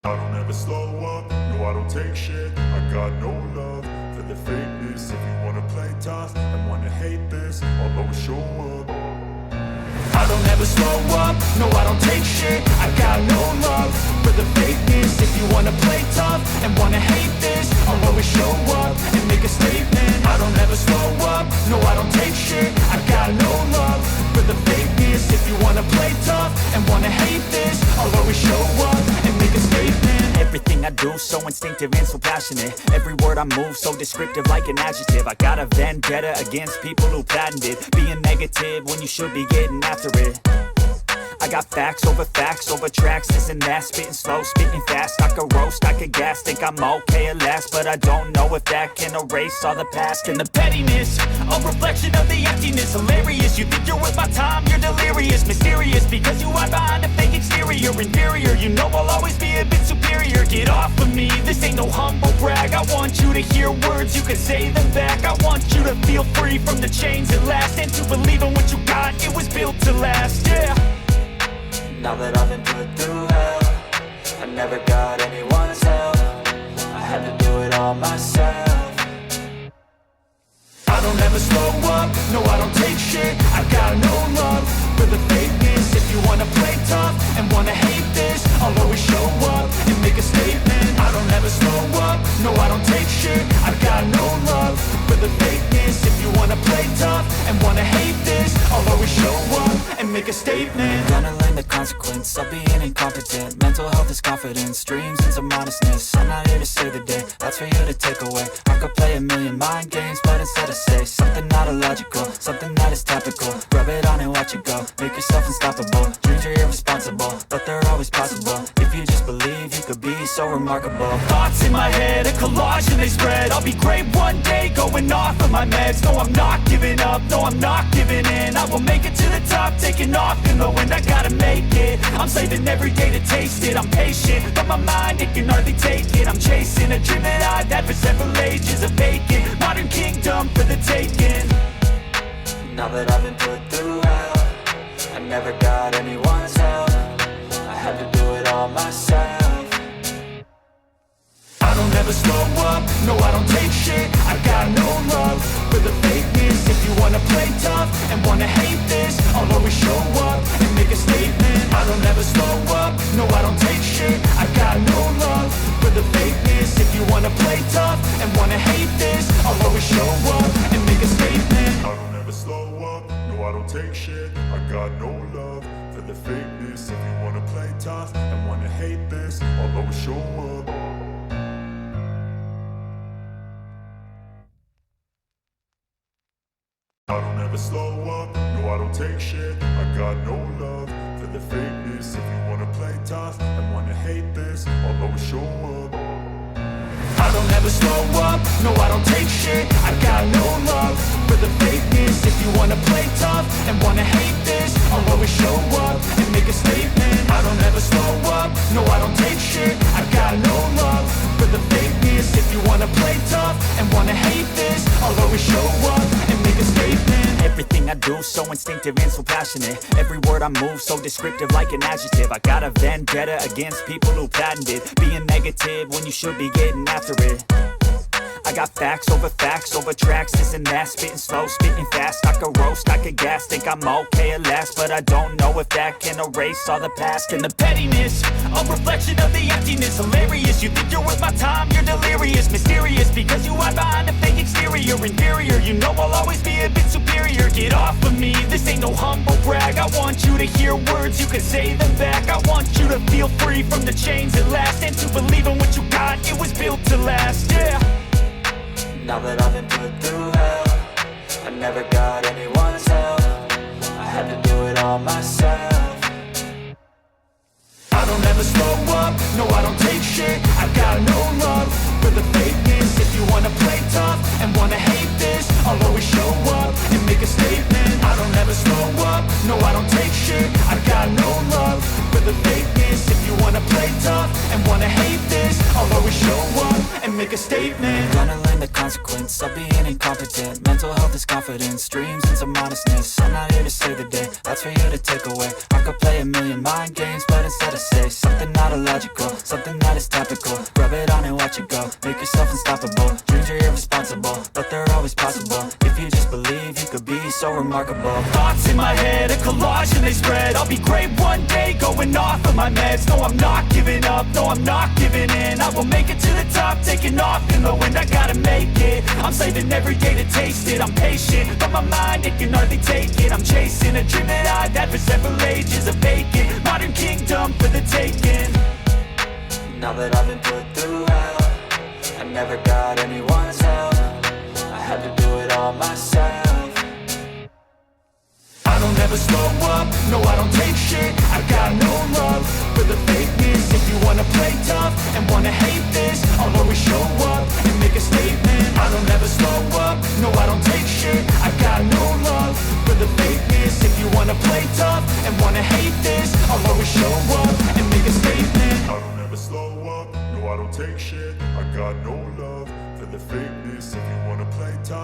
I don't ever slow up, no I don't take shit. I got no love for the fakeness. If you wanna play tough and wanna hate this, I'll always show up. I don't ever slow up, no I don't take shit. I got no love for the fakeness. If you wanna play tough and wanna hate this, I'll always show up and make a statement. I don't ever slow up, no I don't take shit. I got no love for the fakeness. If you wanna play tough and wanna hate this, I'll always show up and make a statement. Everything I do so instinctive and so passionate. Every word I move so descriptive like an adjective. I got a vendetta against people who patented being negative when you should be getting after it. I got facts over tracks, this and that. Spitting slow, spitting fast, I could roast, I could gas. Think I'm okay at last, but I don't know if that can erase all the past. And the pettiness, a reflection of the emptiness. Hilarious, you think you're worth my time, you're delirious. Mysterious, because you hide behind a fake exterior. Inferior, you know I'll always be a bit superior. Get off of me, this ain't no humble brag. I want you to hear words, you can say them back. I want you to feel free from the chains at last, and to believe in what you got, it was built to last, yeah. Now that I've been put through hell, I never got anyone's help. I had to do it all myself. I don't ever slow up, no I don't take shit. I got no love for the fakeness. If you wanna play tough and wanna hate this, I'll always show up and make a statement. I don't ever slow up, no I don't take shit. I got no love for the fakeness. If you wanna play tough and wanna hate this, I'll always show up and make a statement. Gonna learn the consequence of being incompetent. Mental health is confidence, dreams into modestness. I'm not here to save the day, that's for you to take away. I could play a million mind games, but instead I say something not illogical, something that is topical. Rub it on and watch it go, make yourself unstoppable. Dreams are irresponsible, but they're always possible. If you just believe, you could be so remarkable. Thoughts in my head, a collage and they spread. I'll be great one day, going off of my meds. No, I'm not giving up, no, I'm not giving in. I will make it to the top, taking off in the wind. I gotta make it, I'm saving every day to taste it. I'm patient, but my mind, it can hardly take it. I'm chasing a dream that I've had for several ages. A vacant, modern kingdom for the taking. Now that I've been put through hell, I never got anyone's help. I had to do it all myself. I don't ever slow up, no I don't take shit. I got no love for the fakeness. If you wanna play tough and wanna hate this, I'll always show up and make a statement. I don't ever slow up, no I don't take shit. I got no love for the fakeness. If you wanna play tough and wanna hate this, I'll always show up and make a statement. I don't ever slow up, no I don't take shit. I got no love for the fakeness. If you wanna play tough and wanna hate this, I'll always show up. I don't ever slow up, no I don't take shit. I got no love for the fakeness. If you wanna play tough and wanna hate this, I'll always show up. I don't ever slow up, no I don't take shit. I got no love for the fakeness. If you wanna play tough and wanna hate this, I'll always show up and make a statement. I don't ever slow up, no I don't take shit. I got no love for the fakeness. If you wanna play tough and wanna hate this, I'll always show up and make a statement. Everything I do so instinctive and so passionate. Every word I move so descriptive like an adjective. I got a vendetta against people who patented being negative when you should be getting after it. I got facts over tracks, this and that. Spitting slow, spitting fast, I could roast, I could gas. Think I'm okay at last, but I don't know if that can erase all the past. And the pettiness, a reflection of the emptiness. Hilarious, you think you're worth my time, you're delirious. Mysterious, because you hide behind a fake exterior. Inferior, you know I'll always be a bit superior. Get off of me, this ain't no humble brag. I want you to hear words, you can say them back. I want you to feel free from the chains at last, and to believe in what you got, it was built to last, yeah. Now that I've been put through hell, I never got anyone's help. I had to do it all myself. I don't ever slow up, no I don't take shit. I got no love for the fakeness. If you wanna play tough and wanna hate this, I'll always show up and make a statement. I don't ever slow up, no I don't take shit. I got no love for the fakeness. If you wanna play tough and wanna hate this, I'll always show up and make a statement. Gonna learn the consequence of being incompetent. Mental health is confidence, dreams and some honestness. I'm not here to save the day, that's for you to take away. I could play a million mind games, but instead I say something not illogical, something that is topical. Rub it on and watch it go, make yourself unstoppable. Dreams are irresponsible, but they're always possible. If you just believe, you could be so remarkable. Thoughts in my head, a collage and they spread. I'll be great one day, going off of my meds. No, I'm not giving up, no, I'm not giving in. I will make it to the top, taking off in the wind. I gotta make it, I'm saving every day to taste it. I'm patient, but my mind, it can hardly take it. I'm chasing a dream that I've had for several ages. A vacant, modern kingdom for the taking. Now that I've been put through hell, I never got anyone's help. I had to do it all myself. I don't ever slow up, no I don't take shit. I got no love for the fakeness. If you wanna play tough and wanna hate this, I'll always show up and make a statement. I don't ever slow up, no I don't take shit. I got no love for the fakeness. If you wanna play tough and wanna hate this, I'll always show up and make a statement. I don't ever slow up, no I don't take shit. I got no love for the fakeness. If you wanna play tough